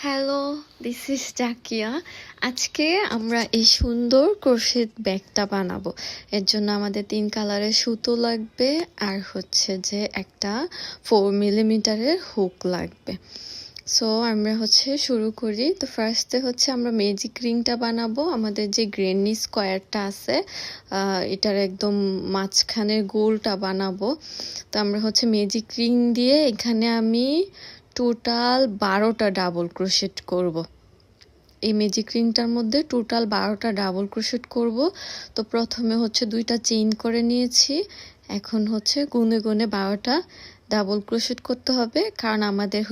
Hello, this is Zakia. আজকে আমরা এই সুন্দর ক্রোশেট ব্যাগটা বানাবো। এর জন্য আমাদের 3 কালারের সুতো লাগবে আর হচ্ছে যে একটা 4 মিলিমিটারের হুক লাগবে। সো আমরা শুরু করি। তো ফার্স্টে আমরা ম্যাজিক রিংটা বানাবো। আমাদের যে গ্রেনি স্কোয়ারটা আছে এটার একদম মাঝখানের গোলটা বানাবো। তো আমরা ম্যাজিক রিং দিয়ে এখানে আমি টোটাল 12টা ডাবল ক্রোশেট করব। এই ম্যাজিক রিংটার মধ্যে টোটাল 12টা ডাবল ক্রোশেট করব। তো প্রথমে 2টা চেইন করে নিয়েছি। এখন গুনে গুনে 12টা ডাবল ক্রোশেট করতে হবে, কারণ আমাদের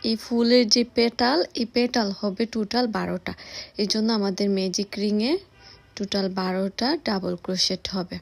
এই ফুলের যে পেটাল, এই পেটাল হবে টোটাল 12টা। এই জন্য আমাদের ম্যাজিক রিংয়ে টোটাল 12টা ডাবল ক্রোশেট হবে।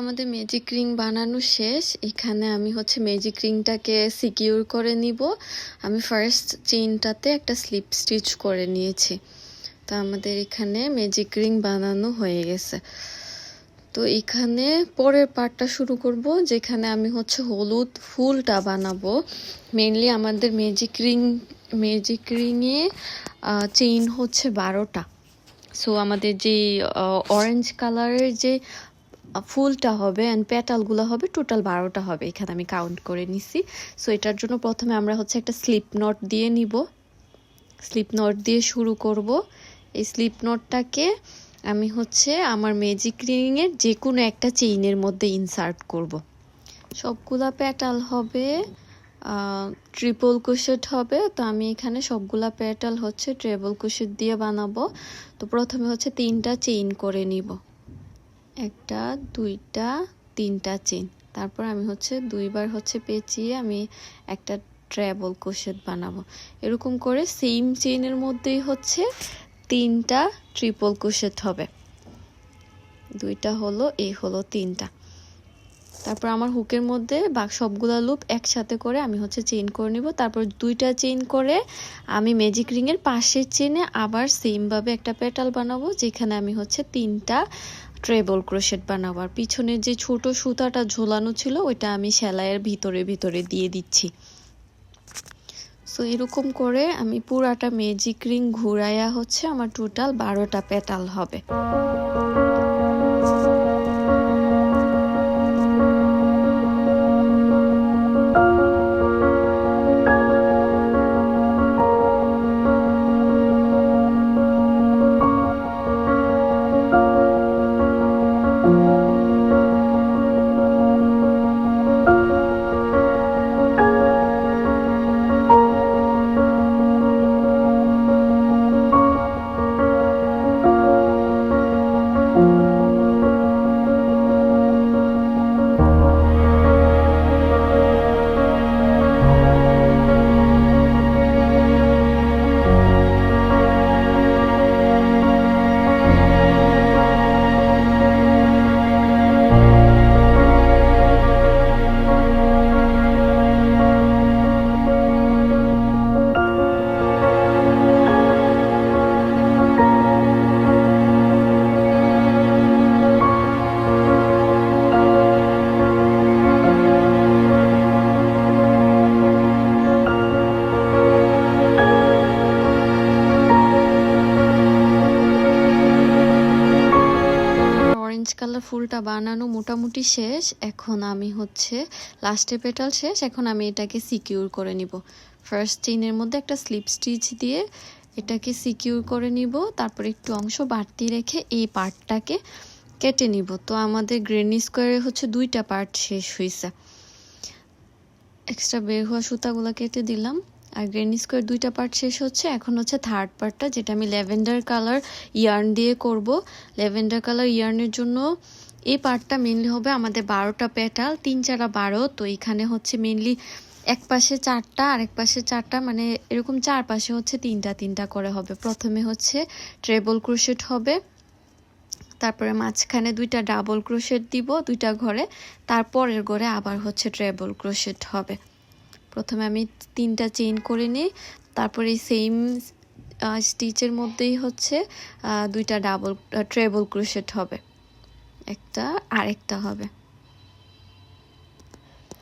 আমাদের ম্যাজিক রিং বানানো শেষ। এখানে আমি ম্যাজিক রিংটাকে সিকিউর করে নিব। আমি ফার্স্ট চেইনটাতে একটা স্লিপ স্টিচ করে নিয়েছি। তো আমাদের এখানে ম্যাজিক রিং বানানো হয়ে গেছে। তো এখানে পরের পার্টটা শুরু করব, যেখানে আমি হলুদ ফুলটা বানাবো। মেইনলি আমাদের ম্যাজিক রিংয়ে চেইন 12টা। সো আমাদের যে অরেঞ্জ কালারের যে ফুলটা হবে অ্যান্ড পেটালগুলো হবে টোটাল 12টা হবে। এখানে আমি কাউন্ট করে নিছি। সো এটার জন্য প্রথমে আমরা একটা স্লিপ নট দিয়ে নিব। স্লিপ নট দিয়ে শুরু করব। এই স্লিপ নটটাকে আমি আমার ম্যাজিক রিংয়ের যে কোনো একটা চেইনের মধ্যে ইনসার্ট করব। সবগুলা পেটাল হবে ট্রিপল ক্রোশেট হবে। তো আমি এখানে সবগুলা পেটাল ট্রিপল ক্রোশেট দিয়ে বানাবো। তো প্রথমে 3টা চেইন করে নিব। 1টা 2টা 3টা চেইন। তারপর আমি 2বার পেঁচিয়ে আমি একটা ট্রিপল ক্রোশেট বানাবো। এরকম করে সেম চেইনের মধ্যেই 3টা ট্রিপল ক্রোশেট হবে। 2টা হলো, এই হলো 3টা। তারপর আমার হুকের মধ্যে সবগুলা লুপ একসাথে করে আমি চেইন করে নিব। তারপর 2টা চেইন করে আমি ম্যাজিক রিং এর পাশের চেইনে আবার সেম ভাবে একটা পেটাল বানাবো, যেখানে আমি 3টা ট্রিপল ক্রোশেট বানাবো। আর পিছনে যে ছোট সুতাটা ঝোলানো ছিল ওইটা আমি সেলাইয়ের ভিতরে দিয়ে দিচ্ছি। সো এরকম করে আমি পুরাটা ম্যাজিক রিং ঘুরাইয়া আমার টোটাল 12টা পেটাল হবে। ফুলটা বানানো মোটামুটি শেষ। এখন আমি হচ্ছে লাস্টে পেটাল শেষ, এখন আমি এটাকে সিকিউর করে নিব। ফার্স্ট চেইনের মধ্যে একটা স্লিপ স্টিচ দিয়ে এটাকে সিকিউর করে নিব, তারপর একটু অংশ বাড়তি রেখে এই পার্টটাকে কেটে নিব। তো আমাদের গ্রেনি স্কোয়ারে হচ্ছে 2টা পার্ট শেষ হয়েছে। এক্সট্রা বের হওয়া সুতাগুলো কেটে দিলাম, আর গ্রেনি স্কোয়ার 2টা পার্ট শেষ হচ্ছে। এখন হচ্ছে থার্ড পার্টটা, যেটা আমি ল্যাভেন্ডার কালার ইয়ার্ন দিয়ে করব। ল্যাভেন্ডার কালার ইয়ার্নের জন্য এই পার্টটা মেনলি হবে আমাদের 12টা পেটাল, 3 4 12। তো এখানে হচ্ছে মেনলি এক পাশে 4টা আর এক পাশে 4টা, মানে এরকম 4 পাশে হচ্ছে 3টা 3টা করে হবে। প্রথমে হচ্ছে ট্রেবল ক্রোশেট হবে, তারপরে মাঝখানে 2টা ডাবল ক্রোশেট দিব 2টা ঘরে, তারপরের ঘরে আবার হচ্ছে ট্রেবল ক্রোশেট হবে। প্রথমে আমি 3টা চেইন করে নিই, তারপরে এই সেম স্টিচের মধ্যেই হচ্ছে 2টা ডাবল ট্রেবল ক্রোশেট হবে, একটা আরেকটা হবে।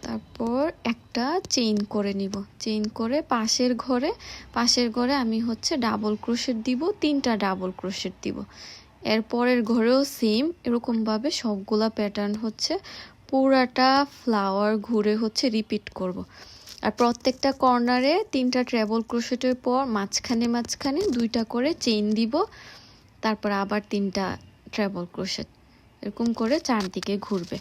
তারপর একটা চেইন করে নিব, চেইন করে পাশের ঘরে আমি হচ্ছে ডাবল ক্রোশেট দিব, 3টা ডাবল ক্রোশেট দিব। এরপরের ঘরেও সেম এরকমভাবে সবগুলা প্যাটার্ন হচ্ছে পুরাটা ফ্লাওয়ার ঘুরে হচ্ছে রিপিট করব। আর প্রত্যেকটা কর্নারে 3টা ট্রেবল ক্রোশেটের পর মাঝখানে 2টা করে চেইন দিব, তারপর আবার 3টা ট্রেবল ক্রোশেট, এরকম করে চারদিকে ঘুরবে।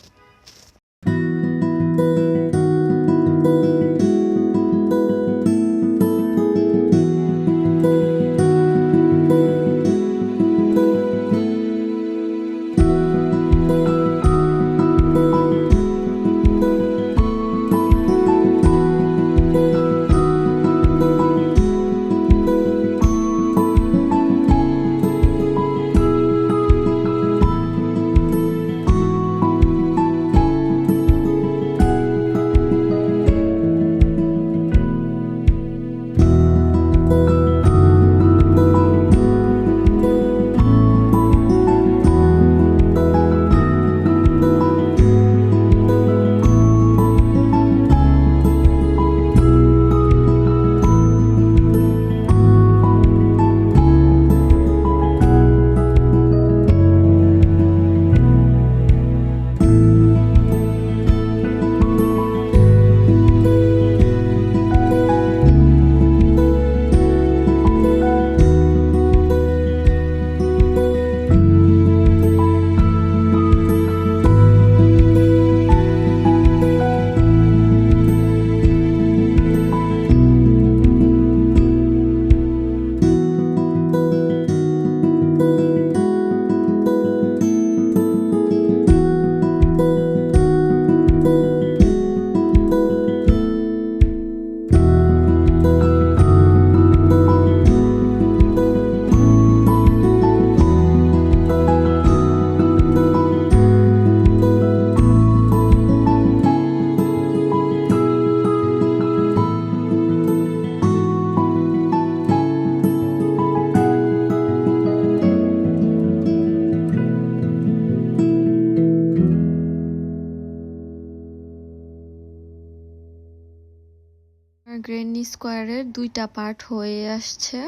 গ্রেনি স্কোয়ারের 2টা পার্ট হয়ে আসছে,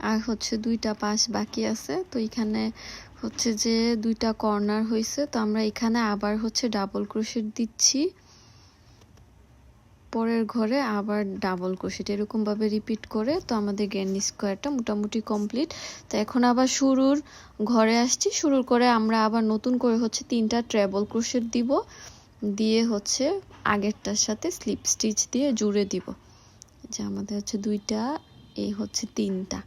আর হচ্ছে 2টা পাশ বাকি আছে। তো এখানে হচ্ছে যে 2টা কর্নার হয়েছে, তো আমরা এখানে আবার হচ্ছে ডাবল ক্রোশেট দিচ্ছি, পরের ঘরে আবার ডাবল ক্রোশেট, এরকম ভাবে রিপিট করে। তো আমাদের গ্রেনি স্কোয়ারটা মোটামুটি কমপ্লিট। তো এখন আবার শুরুর ঘরে আসছি, শুরুর করে আমরা আবার নতুন করে হচ্ছে 3টা ট্রেবল ক্রোশেট দিব, দিয়ে হচ্ছে আগেরটার সাথে স্লিপ স্টিচ দিয়ে জুড়ে দিব। যে আমাদের হচ্ছে 2টা, এই হচ্ছে 3টা।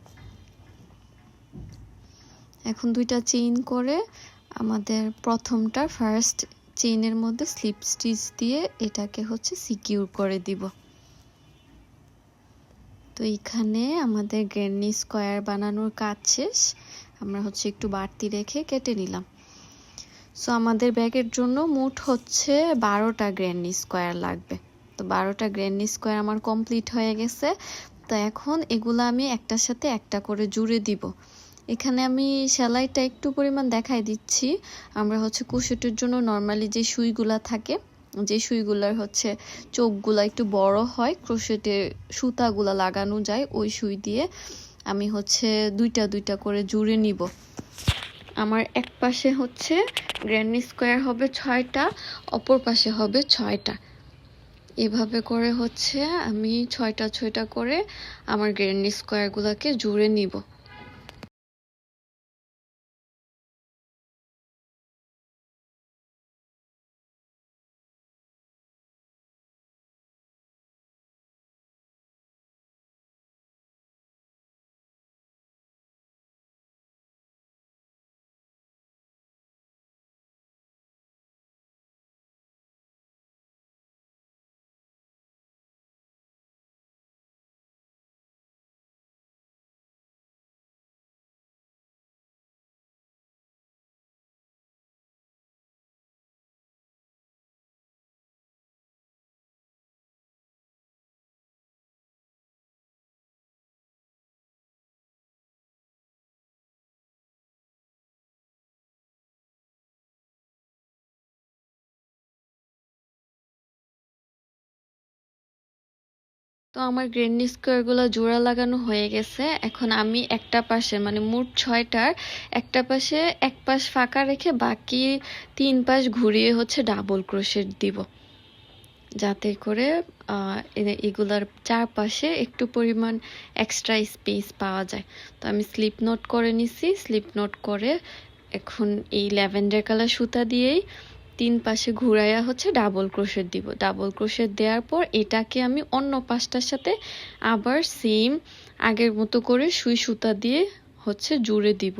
এখন 2টা চেইন করে আমাদের প্রথমটা ফার্স্ট চেইনের মধ্যে স্লিপ স্টিচ দিয়ে এটাকে হচ্ছে সিকিউর করে দিব। তো এখানে আমাদের গ্রেনি স্কোয়ার বানানোর কাজ শেষ। আমরা হচ্ছে একটু বাড়তি রেখে কেটে নিলাম। সো আমাদের ব্যাগের জন্য মোট হচ্ছে 12টা গ্রেনি স্কোয়ার লাগবে। তো 12টা গ্রেনি স্কোয়ার আমার কমপ্লিট হয়ে গেছে। তো এখন এগুলো আমি একটার সাথে একটা করে জুড়ে দিব। এখানে আমি সেলাইটা একটু পরিমাণ দেখাই দিচ্ছি। আমরা হচ্ছে কুশটের জন্য নর্মালি যে সুইগুলা থাকে, যে সুইগুলার হচ্ছে চোখগুলা একটু বড় হয়, ক্রোশেটের সুতাগুলা লাগানো যায়, ওই সুই দিয়ে আমি হচ্ছে 2টা করে জুড়ে নিব। আমার এক পাশে হচ্ছে গ্র্যানি স্কোয়ার হবে 6টা, অপর পাশে হবে 6টা। এভাবে করে হচ্ছে আমি 6টা করে আমার গ্র্যানি স্কোয়ারগুলোকে জুড়ে নিব। তো আমার গ্র্যানি স্কোয়ারগুলো জোড়া লাগানো হয়ে গেছে। এখন আমি একটা পাশে মানে মোট 6টার একটা পাশে এক পাশ ফাঁকা রেখে বাকি 3 পাশ ঘুরিয়ে হচ্ছে ডাবল ক্রোশেট দিব, যাতে করে এগুলার চারপাশে একটু পরিমাণ এক্সট্রা স্পেস পাওয়া যায়। তো আমি স্লিপ নোট করে নিছি। স্লিপ নোট করে এখন এই ল্যাভেন্ডার কালার সুতা দিয়েই 3 পাশে ঘুরাইয়া হচ্ছে ডাবল ক্রোশেট দিব। ডাবল ক্রোশেট দেওয়ার পর এটাকে আমি অন্য পাশটার সাথে আবার সেম আগের মতো করে সুই সুতা দিয়ে হচ্ছে জুড়ে দিব।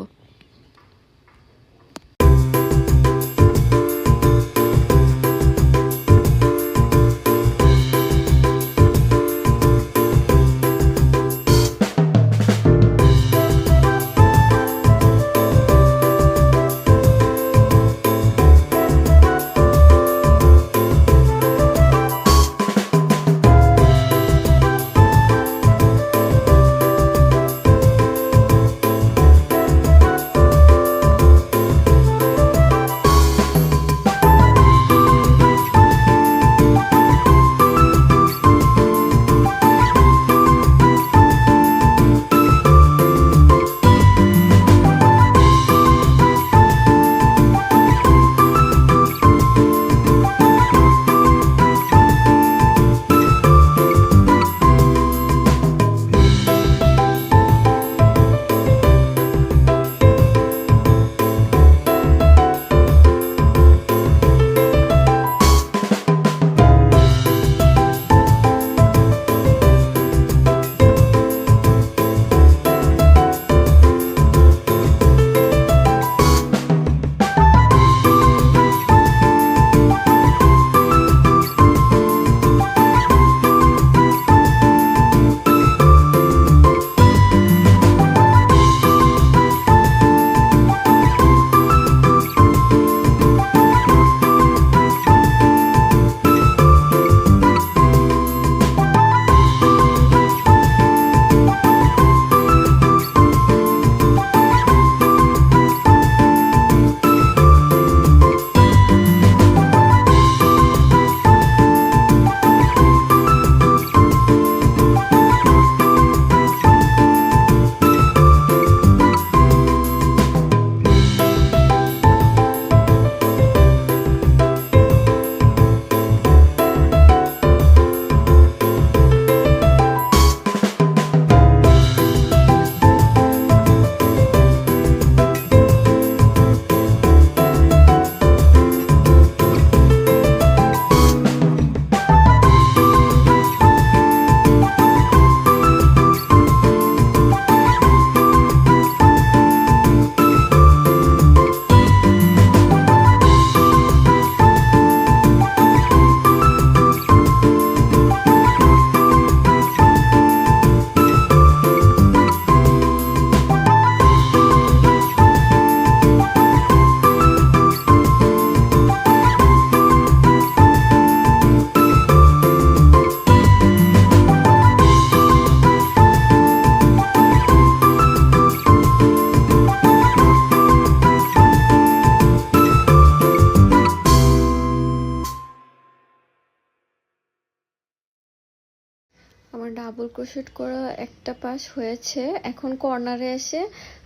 আমার ডাবল ক্রোশেট করা একটা পাশ হয়েছে। এখন কর্নারে এসে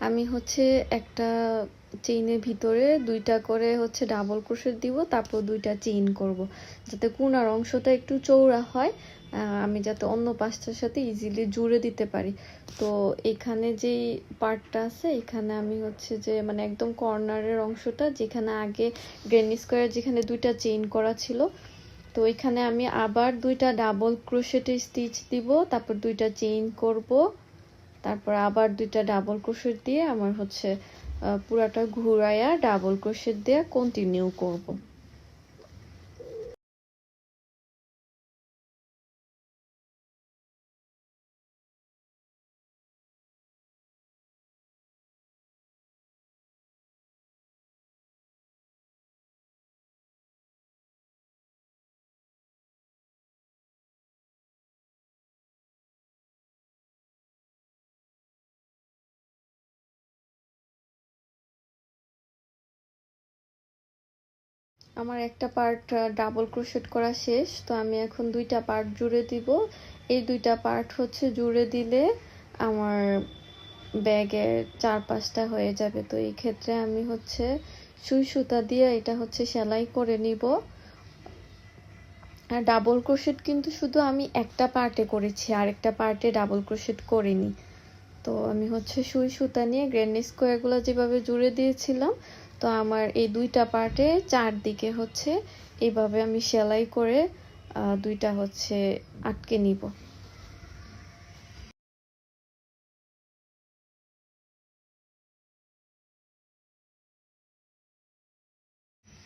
আমি হচ্ছে একটা চেইনের ভিতরে 2টা করে হচ্ছে ডাবল ক্রোশেট দিব, তারপর 2টা চেইন করব, যাতে কোণার অংশটা একটু চওড়া হয়, আমি যাতে অন্য পাশটার সাথে ইজিলি জুড়ে দিতে পারি। তো এখানে যেই পার্টটা আছে, এখানে আমি হচ্ছে যে মানে একদম কর্নারের অংশটা, যেখানে আগে গ্র্যানি স্কোয়ার যেখানে 2টা চেইন করা ছিল, তো এখানে আমি আবার 2টা ডাবল ক্রোশেটের স্টিচ দিব, তারপর 2টা চেইন করব, তারপর আবার 2টা ডাবল ক্রোশেট দিয়ে আমার হচ্ছে পুরাটা ঘুরাইয়া ডাবল ক্রোশেট দিয়ে কন্টিনিউ করব। আমার একটা পার্ট ডাবল ক্রোশেট করা শেষ, তো আমি এখন 2টা পার্ট জুড়ে দিব। এই 2টা পার্ট হচ্ছে জুড়ে দিলে আমার ব্যাগের 4-5টা হয়ে যাবে। তো এই ক্ষেত্রে আমি হচ্ছে সুই সুতা দিয়ে এটা হচ্ছে সেলাই করে নিব। আর ডাবল ক্রোশেট কিন্তু শুধু আমি একটা পার্টে করেছি, আরেকটা পার্টে ডাবল ক্রোশেট করিনি। তো আমি হচ্ছে সুই সুতা নিয়ে গ্র্যানি স্কোয়ারগুলো যেভাবে জুড়ে দিয়েছিলাম, তো আমার এই 2টা পার্টে চারদিকে হচ্ছে এইভাবে আমি সেলাই করে 2টা হচ্ছে আটকে নিব।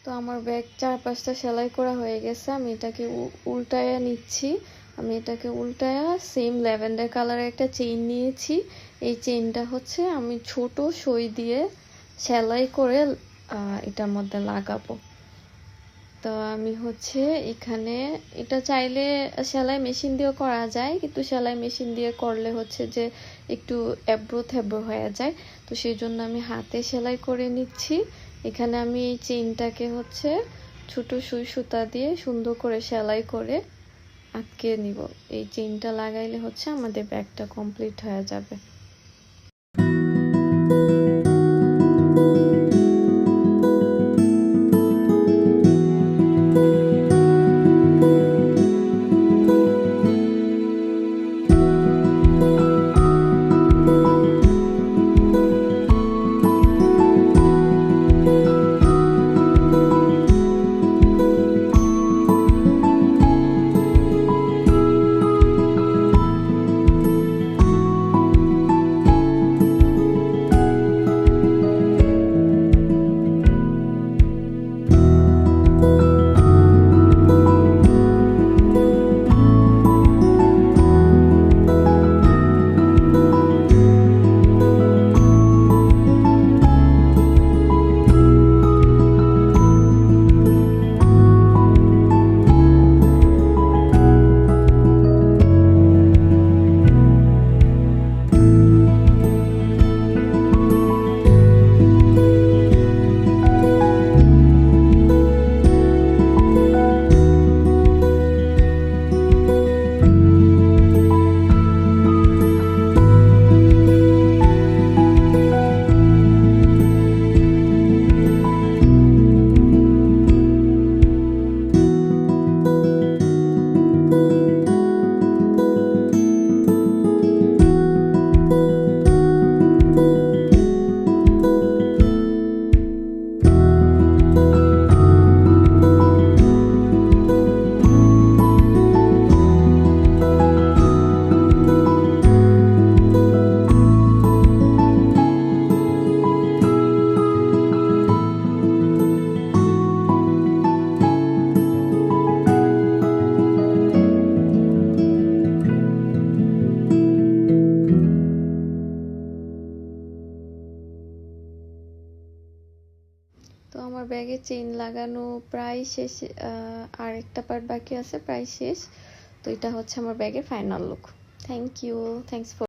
তো আমার ব্যাগ 4-5টা সেলাই করা হয়ে গেছে, আমি এটাকে উল্টায়া নিচ্ছি। আমি এটাকে উল্টায়া সেম ল্যাভেন্ডার কালারের একটা চেইন নিয়েছি। এই চেইনটা হচ্ছে আমি ছোট সুই দিয়ে সেলাই করে এটার মধ্যে লাগাবো। তো আমি হচ্ছে এখানে এটা চাইলে সেলাই মেশিন দিয়েও করা যায়, কিন্তু সেলাই মেশিন দিয়ে করলে হচ্ছে যে একটু এবড়ো থেবড়ো হয়ে যায়, তো সেই জন্য আমি হাতে সেলাই করে নিচ্ছি। এখানে আমি এই চেইনটাকে হচ্ছে ছোট সুই সুতা দিয়ে সুন্দর করে সেলাই করে আটকে নিব। এই চেইনটা লাগাইলে হচ্ছে আমাদের ব্যাগটা কমপ্লিট হয়ে যাবে। তো আমার ব্যাগে চেইন লাগানো প্রায় শেষ, আর একটা পার্ট বাকি আছে, প্রায় শেষ। তো এটা হচ্ছে আমার ব্যাগের final look. Thank you, thanks for